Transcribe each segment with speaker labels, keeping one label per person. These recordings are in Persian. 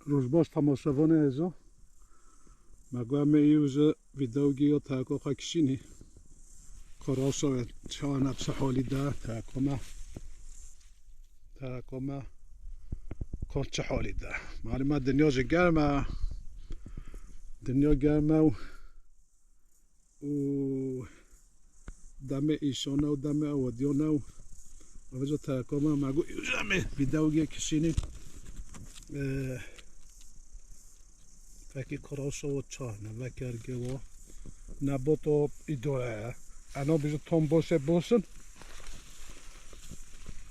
Speaker 1: روزباش تماشاوان ازا مگویم میوزه ویدیوگی و تاکو خاکشینی کراسو چانت سحالی ده تاکوما کار چه حالی ده معلومه دنیا گرمه و دم ایشانه و دم اودیانه و اوجا تاکوما مگو یوزمه ویدیوگی کشینی فکی کراسو و چانه وکرگه و نباتو ایدوه انا بیزو تون باشن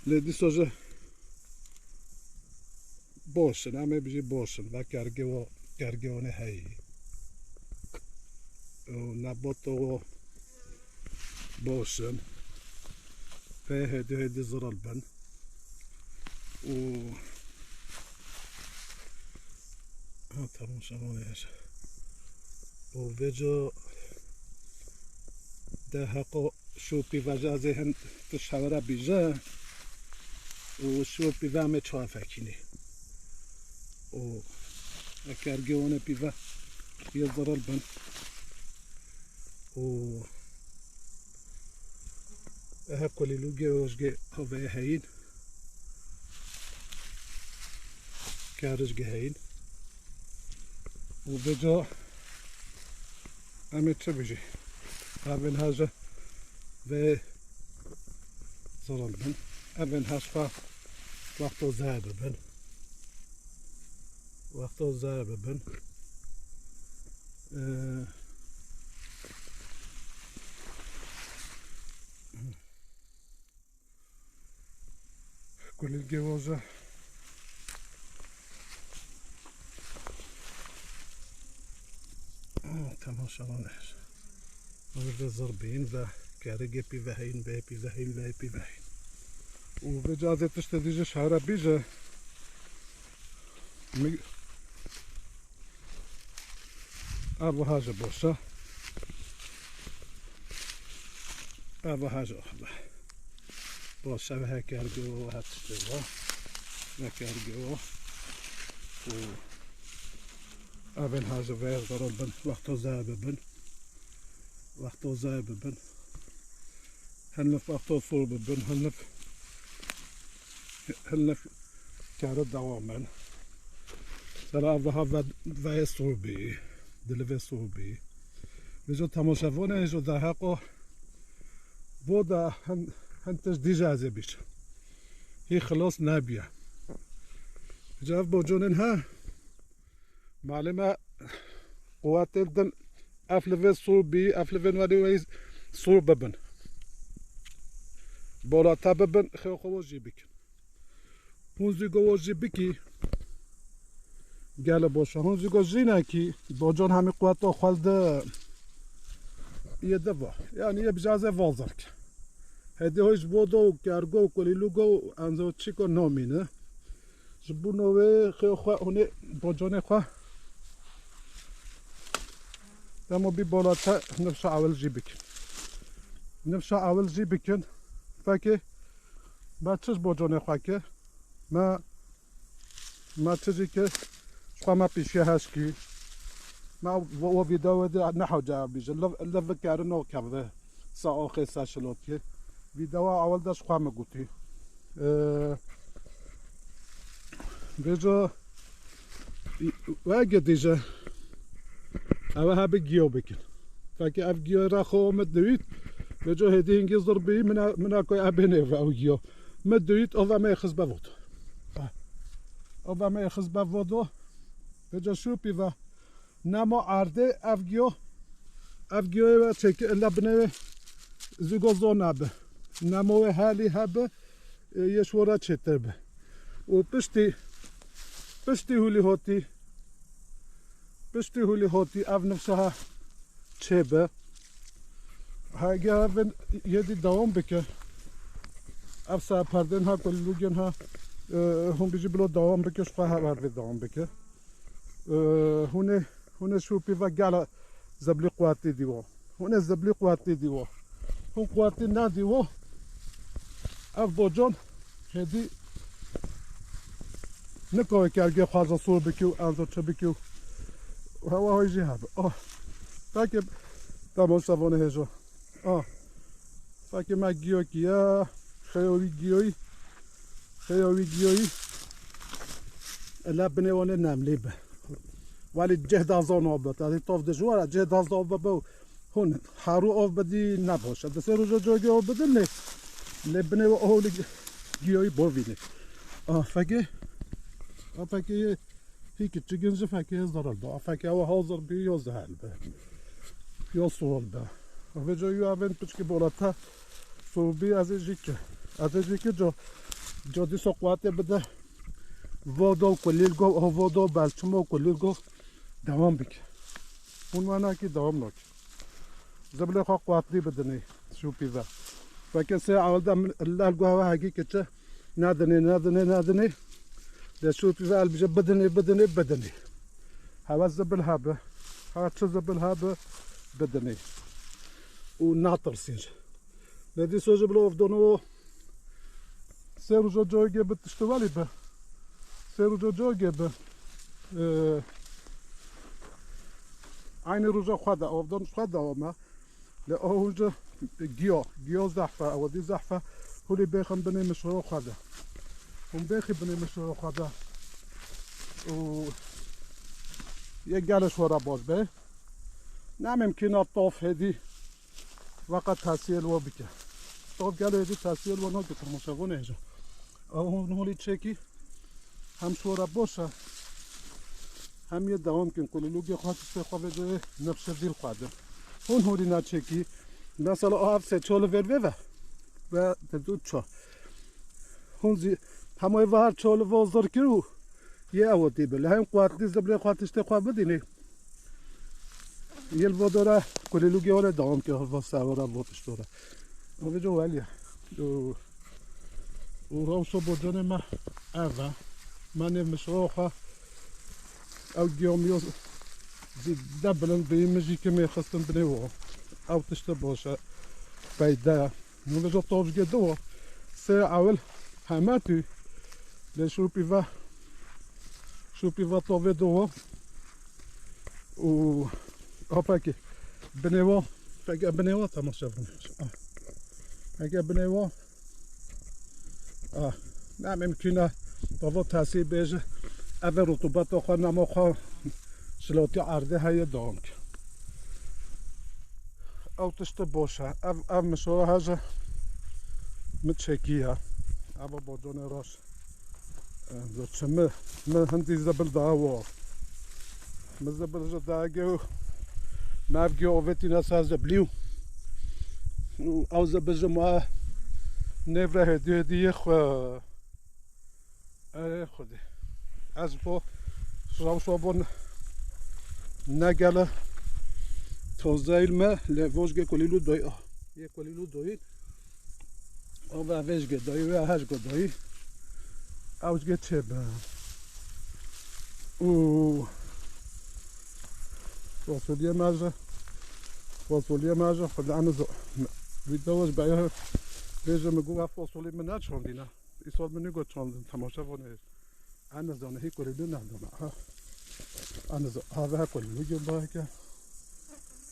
Speaker 1: لیدی سازه باشن همه بیزی باشن و کرگه هایی و نباتو باشن فيه هدي زرال بن و تمام شمونيش و بيجو ده حقو شوپی وجازه هن تشاورا بیجه و شوپی وامه چوه فکینی و اکرگیونه پیوه یه ضرال بن و اه کلی لوگه وشگه هوه هین کارشگه هین و بجا همه چه بیجی اول هاجه و ضرال بن اول هاش وقتو زابه بن كل الجوازة تماشا هذا زربين و كارجة بيفهين وبجازة تشتديجة شهرة بيجة أبو حاجة بوشة أبو حاجة أخرى بوشة وهيك أرجو هاتشتوا هيك أرجو و أبن حاجة وير ضرب بن وقتو زاب بن هنف وقتو فول بن هنف كارد دوامن سر أبوها و صوبي دلوه صوبي بجو تماشاوانه ایجو ده حقو بودا هنتش دیجازه بیش هی خلاص نبیه جاف بوجونن ها معلومه قوات الدن افلوه صوبي افلوه نوالي صوب ببن بولا تببن خیو خواجی بکن هونزی گواجی بکی گله باشه هونزی گواجی نکی با جان همه قوات خالده یه دوا یعنی یه بجازه والزرک هدی هایش بودو کرگو کلیلوگو انزو چیکو نامینه جبونوه خیو خواه هونه با جان خواه دمو بی بالاتا نفسا اول جی بکن فکر بچهش با جان خواه که ما چیزی که خواه ما پیشه هست که ما و ویدیو ده نحو جواب بیشه لفه کاره نو کرده سا آخه سا شلوت که ویدیو اول داشت خواه ما گوتی بیجا و اگه دیجه اوه ها بگیو بکن فکر اف گیو را خواه مدوید بیجا هدی هنگی ضربی من اکوی ابینه و او گیو مدوید اوه ما اخز بودو بیجا شوپی و نما عرده افگیو و چک لبنه زیگوزو نبه نمو حالی هبه یشورا چتر به و پشتی هولی هاتی اف نفسها چه به هاگه اف یدی دوام بکه اف سا پردن ها کلوگن ها هم بیجی بلو دوام بکه شخواه ها دوام بکه هونه شوپی و گل زبلی قواتی دیو هونه زبلی قواتی دیو هون قواتی ندیو اف بوجان هدی نکوی که اگه خواهد سور بکیو انزو چه بکیو هوا های جی هبه فکر دمان سوانه هجا فکر ما گیو کیا خیاوی گیوی لبنه وانه نملی به ولی جهد از آن آب بده از طاف دجواره جهد از آب بده هون حرو آب بدی نباشه دسته روزا جایی آب بده نه لبنه و آهولی گیوی بروینه فکر هیچ چیزی فکر زرال با فکر او حاضر بیاز هل به یا سوال به و جایی اول پچکی بالاتر صوبی از جیکه جا دی سقوط بده وادو کلیل گو وادو بالچمو کلیل گو دوام بک اون معنی که دوام نک زبله خا قوتلی بدنی شو پیدا فکر سه اول دم الله گواه هایی که چه ندنی ده شو پیدا البته بدنی هوا زبل هبه هوا چه زبل هبه بدنی و ناترسینج ندی سوژه بلو افدانو سه روزا جایی به تشتوالی به سه روزا جایی به aynı روزا خدا افدان خدا ما لأهونجا گیا زحفه او دی زحفه هولی بخم بنی مشروع خدا هم بخی بنی مشروع خدا و یک گلش ورا باز به نممکنه طاف هدی وقت تحصیل و بکه طاف گل هدی تحصیل و نکه تماشاگونه اینجا اون هولی چکی هم شورا باشه هم یه دوام کن کلولوگی خواهد خواه جای نفس دیل خواهده اون هولی نچکی مثلا آف سه چال ور و دو چا اون همه وار چال وازدار کرو یه اوتی بله هم قوتلی زبله خواهدش خواه بدینه یه واداره کلولوگی آره دوام که ها سواره واتش داره اوه جو ولیه او راوشو بودن ما اوه من مشروخه او گیامیوز دبلن به این مجی که میخواستم بنیوه او تشته باشه پیده نوزا توجگه دو سه اول همه توی لشوپی و تاوه دو و اپاکی بنیوه تماشا بنیوه اگه بنیوه نه ممکنه تاوه تحصیل بیجه اول رطوبت آخر نما خواه سلاتی عرضه های دانک او تشته باشه او مشوره هجه متشکیه او با جان راش چمه هندی زبل داوا مزبل جا داگه مافگی اووتی نسا زبلیو او زبل جا ما نفره هدیه خواه خوده از با شراوشوابون نگله توزایل ما لوجگه کلیلو دای یه کلیلو دای او وجگه دای و هشگه دای اوجگه چه با او فاصولیه ماجه خود آنزو ویدیوش باید بیشتر میگو فاصولی من نچوندی نه این سال من نگو چوندم تماشا کنه آنزو نه هی کلیلو ندارم آنزو هوا کلیلو جنبه که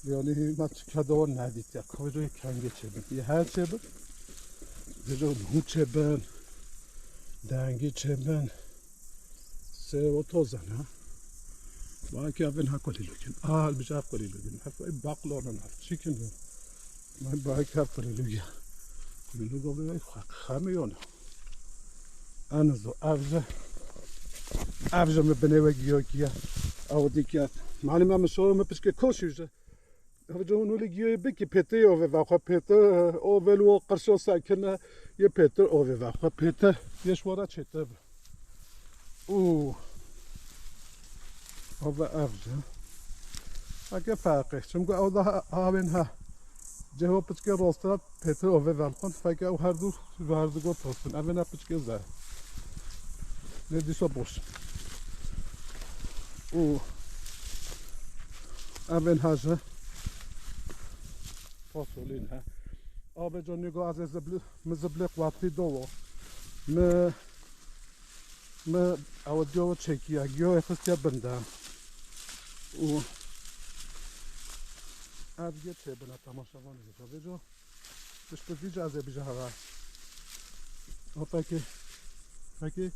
Speaker 1: یعنی ما کدوم ندید یا کجای کنگه چه بند یه هر چه بند دیگه نو چه بند دنگی چه بند سه و توزن ها با که اون ها کلی لکن بیشتر کلی لکن هفته باقلا نه چیکن من با که کلی لکن کلی لکن به خمیونه آنزو افزه مبنی گیاه کیا آودی که معلومه مسئول مپسکه کاشیزه هجوم نولی گیاه بکی پته اوه واقع پته اول و قرص ساکنه یه پته اوه واقع پته یه شواره چته او اوه افزه اگه فرقه چون که او ده آبین ها جواب پسکه راستره پته اوه واقع فکر او هر دو گفت هستن اول پسکه زد ندیسا باش او اول هاشه فاصولین ها آب جان نگاه از زبل قوتی دو ما اودیو چکی اگیو اخستی بندم و ابگه چه بنا تماشاوان دیگه بجو بش بدی جازه بیجه هوا پاکی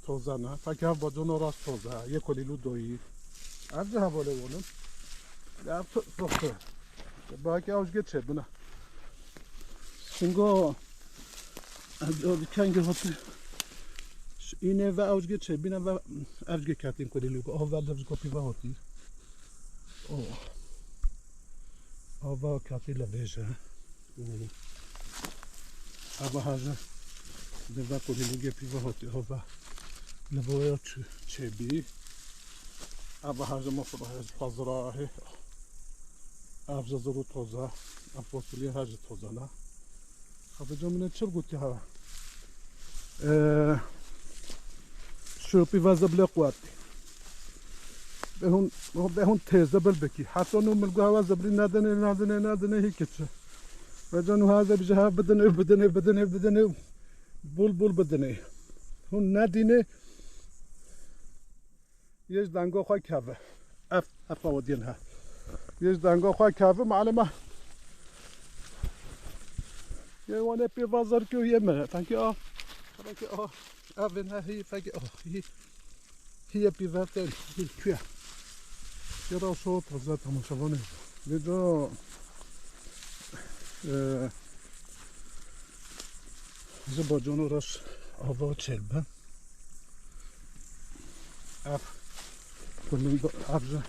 Speaker 1: توزه نه پاکی هم با جون راست توزه یه کلیلو دویی ابجه حواله اونم اب سخته باکی اوجگه چه بنا شنگو ابجه کنگه هاتی اینه و اوجگه چه بنا و ابجه کتیم کلیلو اول دبز کپی و هاتی آوا کتی لبیجه آوا هاجه دبا کلیلو گپی و هاتی آوا لبویا چه بی آوا هاجه مصباح پازراه افزا زرو توزه افوسیلی هاجه توزه نه خب جمعه چه گوتی ها شوپی و زبل قوت به هون تیزه بل بکی حتی نو ملگو هوا زبلی ندنه هیچ و جانو هذا بجها بدنه بول بدنه هون ندینه یه دنگا خواه کبه اف آودین ها یه دنگا خواه کبه معلومه یه وانه پی بازار که یه منه فنکی اولین ها هی فنکی هی پی ورتن هی کیا یه را شو تازه تماشاوانه بیدو با جانو راش آوا چلبه اف کنیم با افزه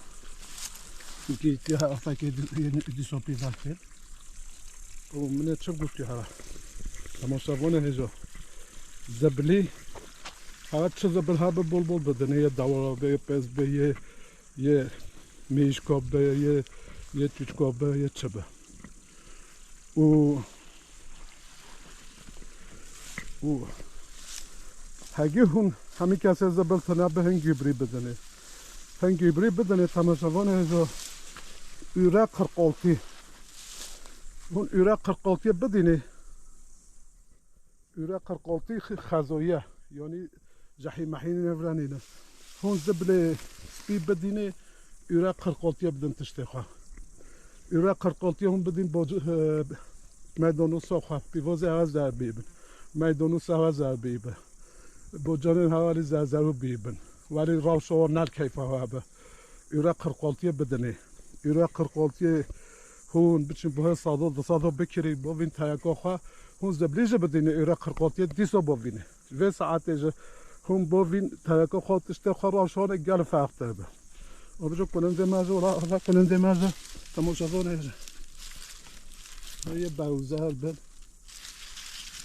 Speaker 1: گیتی ها افاکی دیسو پی ورتن و منه چه گوتی ها تماشاوانه هجا زبلی ها چه زبل ها به بول بدنه یه دورا به یه پز به یه میشکاب به یه چوچکاب به یه چه به و هگه هون همی کسی زبل تنه به هنگی بری بدنه تماشاوانه هجا ایره قرقالتی هون ایره قرقالتی بدینه ایره قرقالتی خزایه یعنی جحیم محین نفرانینه هون زبل سپی بدینه ایره قرقالتی بدن تشتخوا ایره قرقالتی هم بدین با میدانو ساخوا بیوازه هوا زر بیبن میدانو ساخوا زر بیبن با جانن حوالی زرزرو بیبن ولی راوشوار نر کیف هوا به ایره قرقالتی بدنه ایره قرقالتی هون بچین به صادو بکری با وین تایکا خوا هون زبلیجه بدینه ایره قرقالتی دیسو با وینه و ساعتش هون با وین تایکا خوا تشتخوا راوشوار گل فرق داره آبجو کننده مازه ولا کننده مازه تماشاوانه یه باوزه بن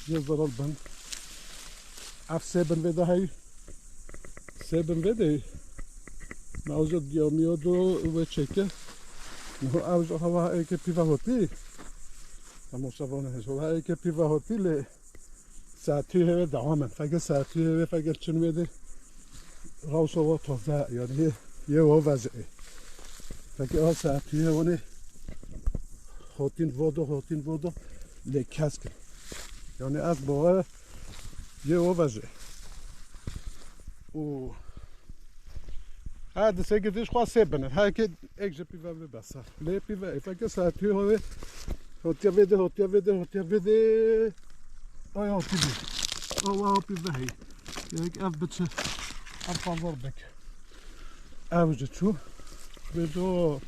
Speaker 1: یه زرال بن اف سبن وده هی سبن وده موجود گیامی دو و چکه نه اوج هوا ای که پیوا هاتی تماشاوانه هشو ای که پیوا هاتی ل ساعتی هوا دوامن فقط ساعتی هوا فقط چن وده راوشو تازه یعنی یه وضعه فقط ساعتی هوا نه هاتین وادو لکاس کن یعنی از باور یه وضعه و هذا سيجدش خاص سبنا هاي اكجب بيفا بس ليه بيفا فاكر ساعتي هو هوتيا فيدي اي هوتي بي او بيفا هي ياك اف بتش اف ضربك اوجد شو بدو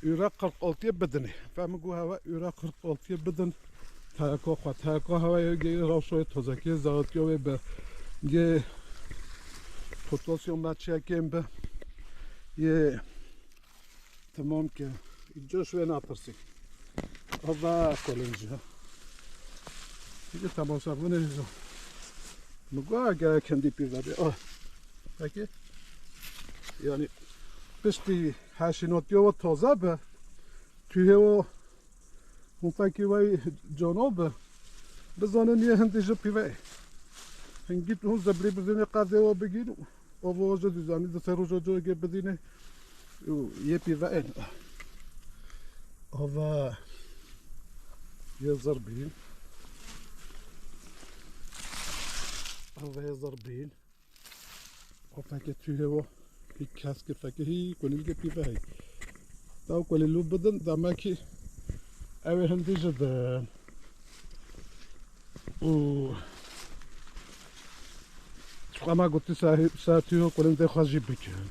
Speaker 1: يراقر قلتي بدني فهمقوا هوا يراقر قلتي بدن تاکو هوا یه راشوی تازگی زادگیه به یه پوتاسیوم بچه کم به یه تمام که اینجا شوی نپرسی آوا کلنجی ها دیگه تماشاگونه اینجا مگو اگر کندی پیوری بگه یعنی پشتی هشیناتی و تازه به توی و اون فکی وای جانب بزنن یه هندیجه پیوی هنگی تو زبلی بدینه قضیه و بگیر آواز دیزانی دو سه روز جوگه بدینه یه پیوی آوا یه ضربی هذا ضربين وفاكر فيه هو هي كاسك فاكر هي كل اللي فيه هاي تاو كل اللي بدن دماكي أوي هندي جدا و ما قلت ساعتيه كل اللي خارج بكين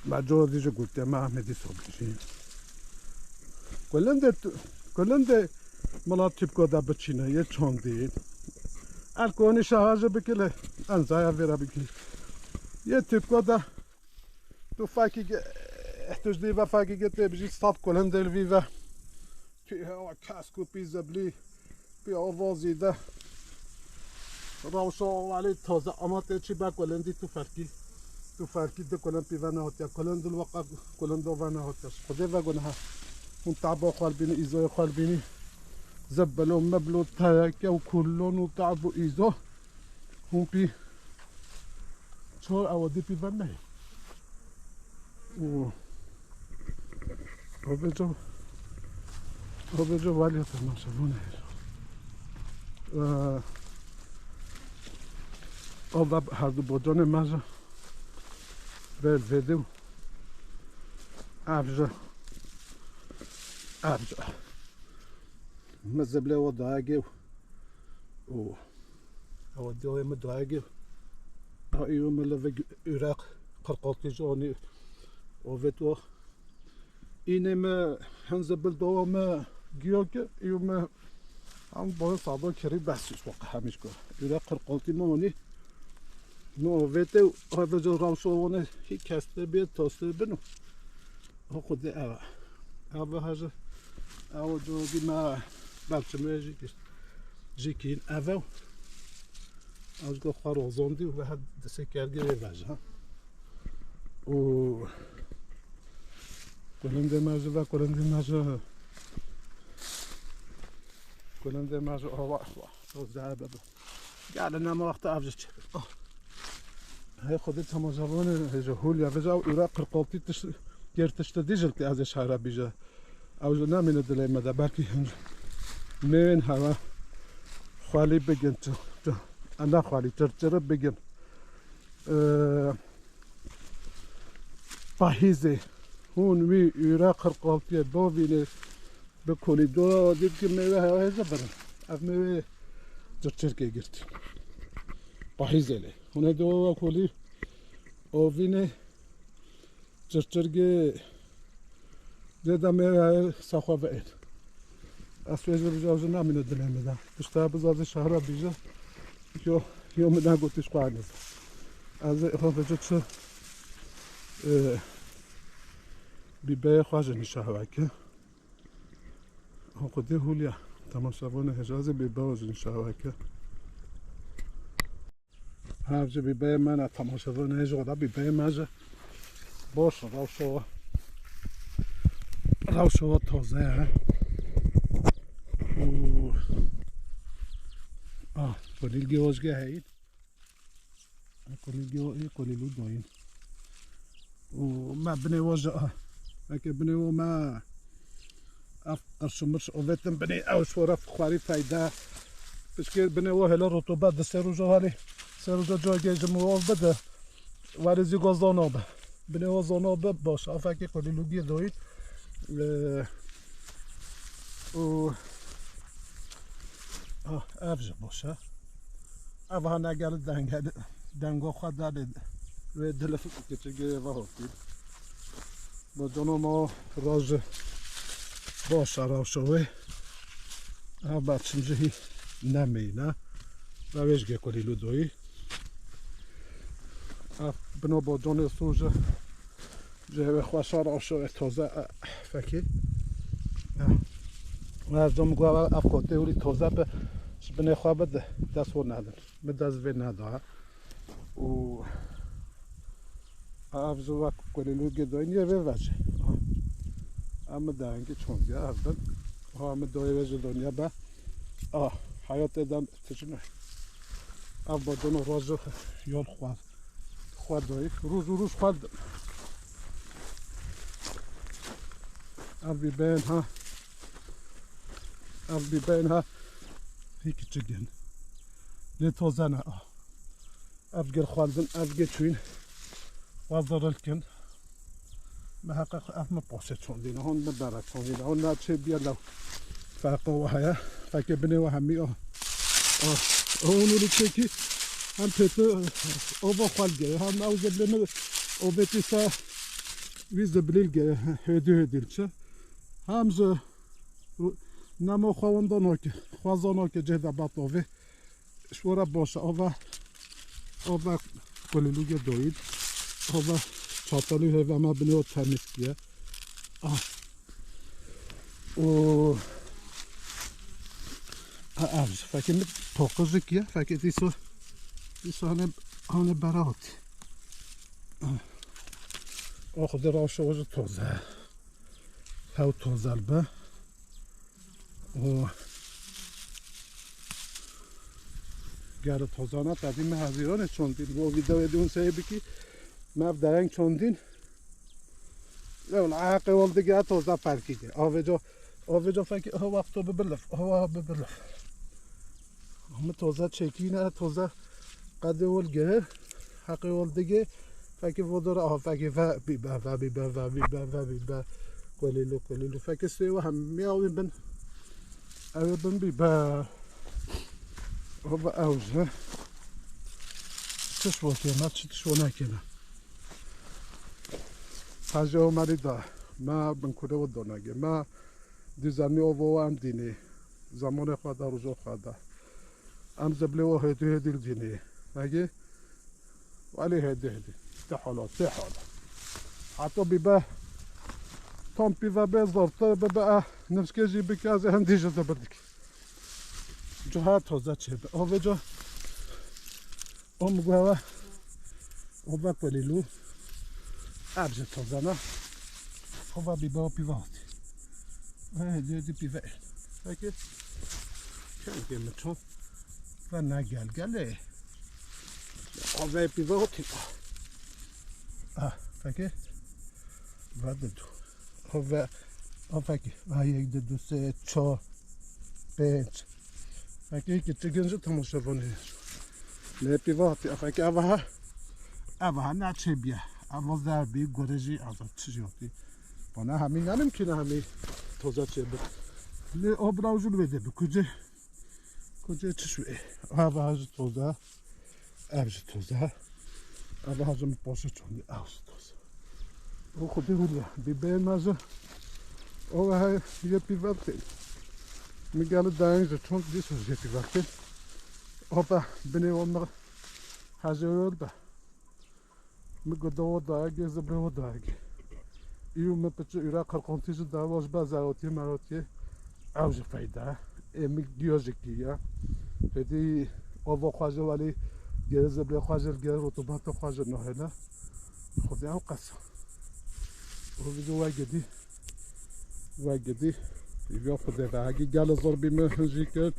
Speaker 1: مع جو ديجا قلت ما عمدي صوبي كل اللي ملاتب كودا بتشينا يتشوندين الكوني شهاجة بكله أنزايا فيرا بكله يتب كودا تو فاكي احتوج ديفا فاكي قتي بجي ستاد كل هندي الفيفا فيها كاسكو بيزا بلي فيها اوفازي ده راوشو علي توزا اما تشي باك ولا ندي تو فاركي ده كلن بيفانا هوتيا كلن دول وقع كلن دو فانا هوتيا خدي فاغونها ونتعبوا خالبيني ايزو خالبيني زبلوا مبلو تايكا وكلون وتعبوا ايزو هم بي شو اودي بيفانا و Obeđo valio to naša luneža. Ova hardu bodone maža. Vel vedeu. Avža. Mazable o dagev. O diye mi dagev. Ayo melave Irak 46 joni. O veto. İneme hanzabel doğma Giyoke يوم عم بقول صعبة كريم بس وقع مشكلة إذا قلتي موني نو فيتو هذا جو راوشوني هي كاست بيت توست بنو هو خد هذا حاجة أو جو ديما بالشمال جيكين أفو أو جو خارو زوندي وواحد دسكر جري فاجها و كلن دماجة كلن دماجة كلن دماجة هو زعابة قاعد أنا ما وقت أفجت هاي خدتها مجرون هجول يا رجال وراق القوتي تشت ديجل كأز شهر بيجا أو جنا من الدليل ماذا باكي من هوا خالي بجن أنا خالي ترتر بجن فاهيزه هون وي يراق القوتي بوفيني بكولي دو ديك ميوه هاي زبرن أف ميوه ترتر كي قلت فاهيزه لي هون دو كولي اوفینه چرچرگه زدامه ساخوا بید اسویز بجاوز نامینه دلمه دا بشتا بزاز شهر بیجا یو مدن گوتیش قوانه از خواهد چه بیبه خواهد نشاهوه که خودی هولیا تمام شبانه هجازه بیبه وز نشاهوه که هرچه بیبه من تماشاگران هجودا بیبه ماجه باش راوشو تازه و کلیلگی وزگه هید کلیلو داین و ما بنی وزه اگه بنی و ما ارشمرش اوویتم بنی اوش ورفت خواری فایده بسکر بنی و هلا رطوبت دسته رو جواری سروجا جاگه جمعه بده وارزی گازدان به بنی گازدان باشه افکی کلیلوگی دارید و افج باشه افها نگر دنگا خود دارید و دلف کتیگه و هستید با جانو ما راج باشه راوشوه بعد چنجی نمینه و ویشگه کلیلو دایی بنا با جان سوژه جه خوشار آشو تازه فکی و از جام گواه افکاته ولی تازه به بنای خواه بده دست ور ندن به دست وی نده و افزو و کلیلو گدایی نیه وی وجه اما دنگی چون بیا اول همه دای وجه دنیا به حیات دم تجنه اف با جان راجه یال خواه دایی روز خواه اف بی بین ها هیکی چگن لتوزنه أفجر خالدن أفجر شوين وزر الكن محقق أفهم بوشة شوندين هون مبارك شوندين هون ناتشي بيلو فاقوا هيا فكبني وهمي هون ولتشكي هم بيتو أوبا خالجة هم أوزب لنا أوبتيسا ويزبليل هدي همز نمو خواندانوك خوازانوك جدا بطوفي شورا باشه اوه کلیلوگ دوید اوه چاتالی هوا ما بنیاد تمیز کیه و افز فکر می توقعی کیه فکر دیسو هنه برات خود راشه وجه توزه هاو توزه البه و گره توزانه تدیم هزیرانه چوندین و ویدیو دیون سهی بکی مف درنگ چوندین لول عاقه والدگه توزه پرکیده آوه جا فکر ها وقتو ببلف همه توزه چکینه توزه قده والگه حقی والدگه فکر وداره آها فکر و بیبه کلیلو فکر سوی هم میاوین بن اوه بن بیبه هو اوزه تشوه کنه چی تشوه نکنه حاجه اومدی دا ما بنکوده و دانگه ما دیزانی آوه هم دینه زمان خواهده روزا خواهده هم زبله و هدیه دیل دینه مگه ولی هدیه ده حالا حتی بیبه تامپی و به زارتا به نفسکه جی بکی از هندیجه ده بردک جهات توزه چه به آوه جا گوه اوه کلیلو ابزه توزه نه اوه بیبه و پیوه هاتی دی پیوه فکر کنگه مچون و نگلگله اوه پیوه هاتی فکر و دو اوه فکر و یک دو سه چهار پنج فکر که چگنجه تماشا بانه نه پیواتی فکر اوه نه چه بیه اوه ضربی گرجی از چیزی بانه همین نمیکنه همین توزه چه بید نه آب راوجول بده بی کجا چشوه اوه هاج توزه ابز توزه اوه هاجم باشه چونده اوز توزه او خودی هولیه بی بین مزه اوه های یه پیواتی میگه داینج چون دیس از یکی وقتی آب بنی اون هزیل به میگه دو داگه زبره داگه ایو مپچه ایرا کارکانتیز داواش بازاتی مراتی اوج فایده میگیوزی کیا هدی آب خواجه ولی گره زبره خواجه گره رطوبت خواجه نه نه خودی او قصه او ویدیو واجدی یا خود و اگه گل ضربی مهنجی کرد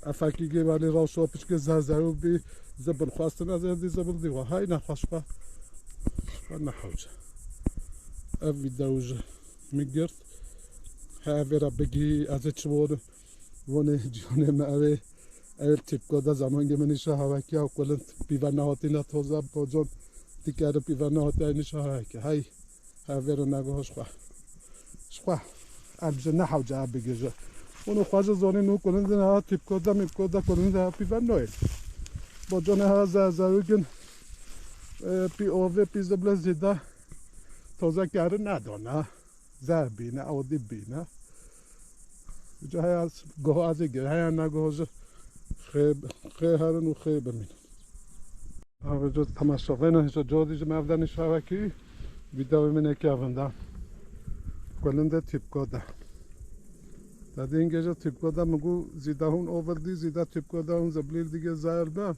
Speaker 1: افکی که ولی راست آپش که زرزرو بی زبل خواستن از اندی زبل دیوا های نخواست و نخوجه اوی دوجه میگرد هاوی را بگی از چوار ونه جونه معوی اول تیپ کده زمان که منیشه هواکی او کلند پیوه نهاتی نتوزه با جون تیکره پیوه نهاتی اینیشه هواکی های هاوی را نگوهش خواه ابزه نحوجه بگیره اونو خواجه زانی نو کننده نه تیپ کده میکده کننده پیوه نوید با جون ها زرزروگن پی آوه پی زبله زیده توزه کاره ندانه زر بینه عادی بینه جایی از گاه از گره های نگاهش خیلی هرن و خیلی بمینه اوه جو تماشاقه نه جا دیجه مفدنی شوکی ویدیو منه که اوندم کننده تیپ کده داده این گجه تیپ کده مگو زیده هون آوردی زیده تیپ کده هون زبلیل دیگه زهر به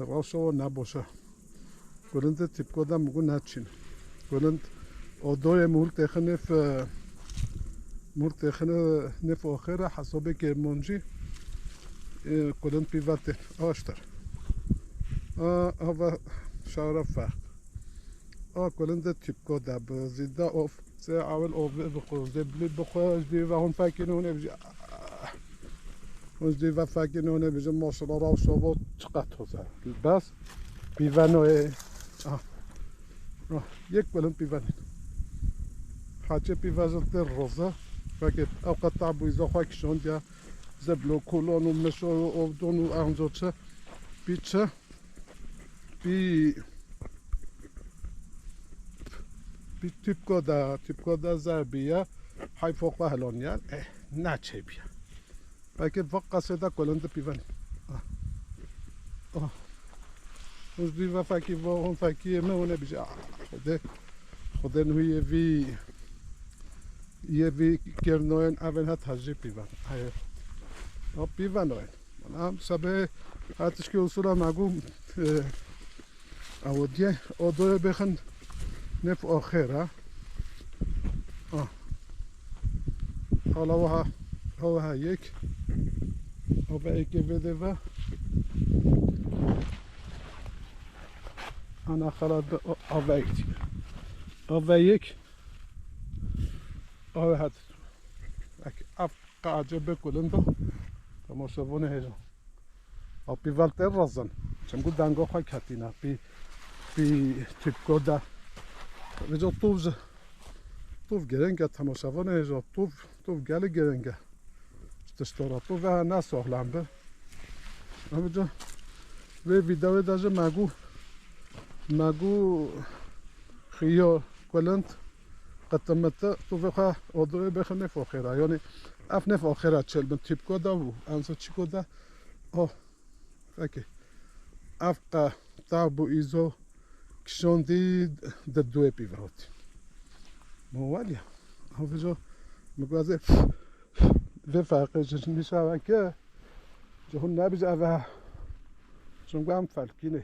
Speaker 1: راشه و نباشه کننده تیپ کده مگو نچین کنند آدای مول تخنه نف آخره حسابه کرمانجی کنند پیوته آشتر آوا شعر فرق کنند تیپ کده بزیده آف سه اول آوه بخور زبلی بخور دی و هم فکر نونه بجی اون دیو فکر نونه بیزه ماشاءالله راو شو چقدر توزه بس پیونوه یک بلند پیونه حاجه پیوزن در روزه فکر اوقات تعبویزا خواه کشون دیا زبلو کلون و مشو و دون و انجا چه بیچه بی تیپ کده زربیه های فوق و هلانیان نه چه بیا فکر فقط قصده کلند پیونه اون دیو فکر و اون فکر مونه بیشه خدا نوی وی یه وی کرنوین اول هات هجی پیون پیونوین من سبه هاتش که اصولا مگو اودیه ادوی بخن نف آخره حالا ها یک بده و انا خلاص یک هات اف قاعده بكل انت تماشاونه هجا او بيفالتر رزن چم گو دنگو خاک کتینا بی تیپ کودا وجا توف گرنگه تماشاونه هجا توف گل گرنگه استشتارا توف نه سهلم به وجا و ویدیو داجه مگو خیال کلند قطمت توفها ادوی بخنه فاخره یعنی افنه فاخره چل من تیپ کودا و انسا چی کودا فکر افقا تابو ایزو کشوندی د دوی پیوهاتی موالیا هفجو مگوازه و فرقه جش میشه که جهون نبیز اوه چون گم فلکینه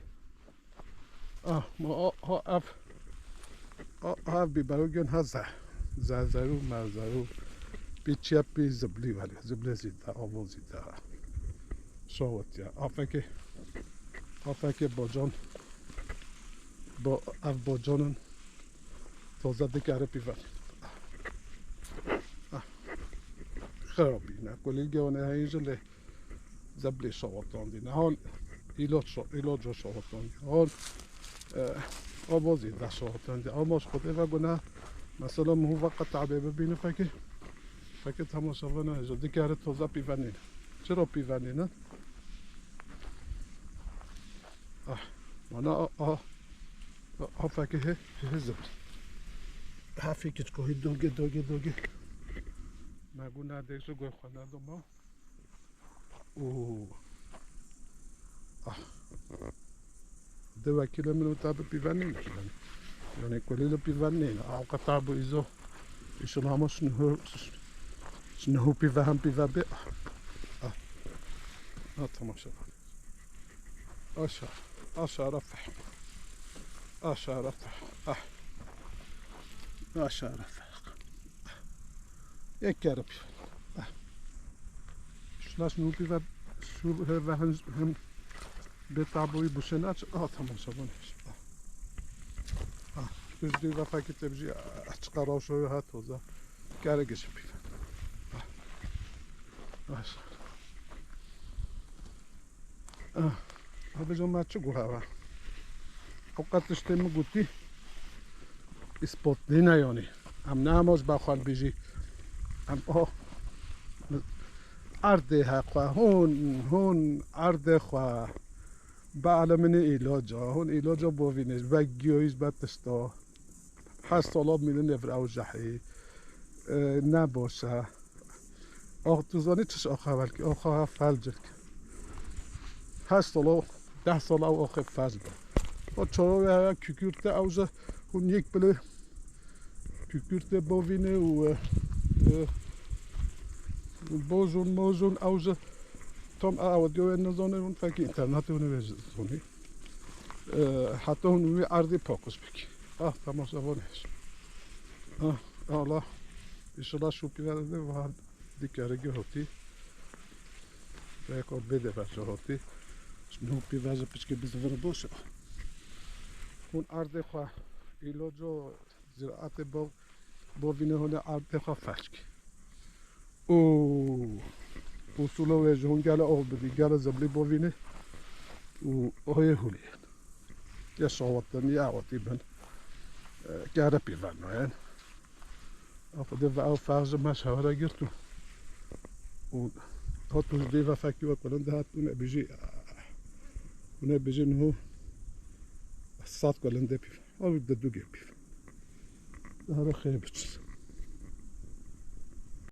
Speaker 1: ما اف بیبروگن ها زرو مرزرو پیچیا پی زبلی ولی زبلی زیده آوو زیده شاوت یا آفکه با جانن تازه دکاره پیون خرابی نه کلی گونه هایجل زبلی شاوتان دی نه هان ایلاد رو شاوتان دی هان آوازی ده شاوتان دی آماش خوده و گونه مثلا مهو وقت تعبه ببینه فکر تماشاونه هجا دکاره تازه پیونین چرا پیونین مانا فکر هزم فکر کوهی دوگه مگو ندیشو گوی خانه دوما دو کیلو منو تابه پیونین یعنی کلیلو پیونین آقا تابو ایزو ایشون همه شنهو پیوه هم پیوه به تماشا آشا رفح یک کره پیوه شلاش نو پیوه شو و هم به تابوی بوشناچ تماشا بانش biz bir defa gittiğimizde açık ara şöyle hat olsa kere geçip هذا جو ما تشقوا هوا اوقات تشتم قلتي اسبوت دينا يعني ام ناموز باخال بيجي ام عرضه حقا هون عرضه خوا بعلم ایلاجا هون ایلاجا بوینش و گیویز باتستا هست طلاب میله نفر او جحی نباشه آخ توزانی چش آخه اول که آخه فلجل که 8 سال 10 سال او آخه فلج با چرا کیکورته اوزه هون یک بله کیکورته بوینه و موزون اوزه تام اودیو نزانه اون فکر اینترنت اونو بزنی حتی اونوی عرضی پاکوس بکی تماشا وانش حالا ایشالا شوپی ورده و دیگرگی هاتی بکار بده بچه هاتی شنوپی وزه پیچکی بزنه باشه اون عرض خواه ایلاجا زراعت با وینه هونه عرض خواه فشکی وصولو وجهون قال أول بدي قال زبلي بوفيني وهي هولي يا صوتن يا وتيبن قال بيفانو يعني أفضل أو فاز ما شهر جرتو وهاتو ديفا فاكيو كلن ده هاتو نبيجي إنه الصاد كلن ده بيف أو بدو جيب بيف هذا خيبت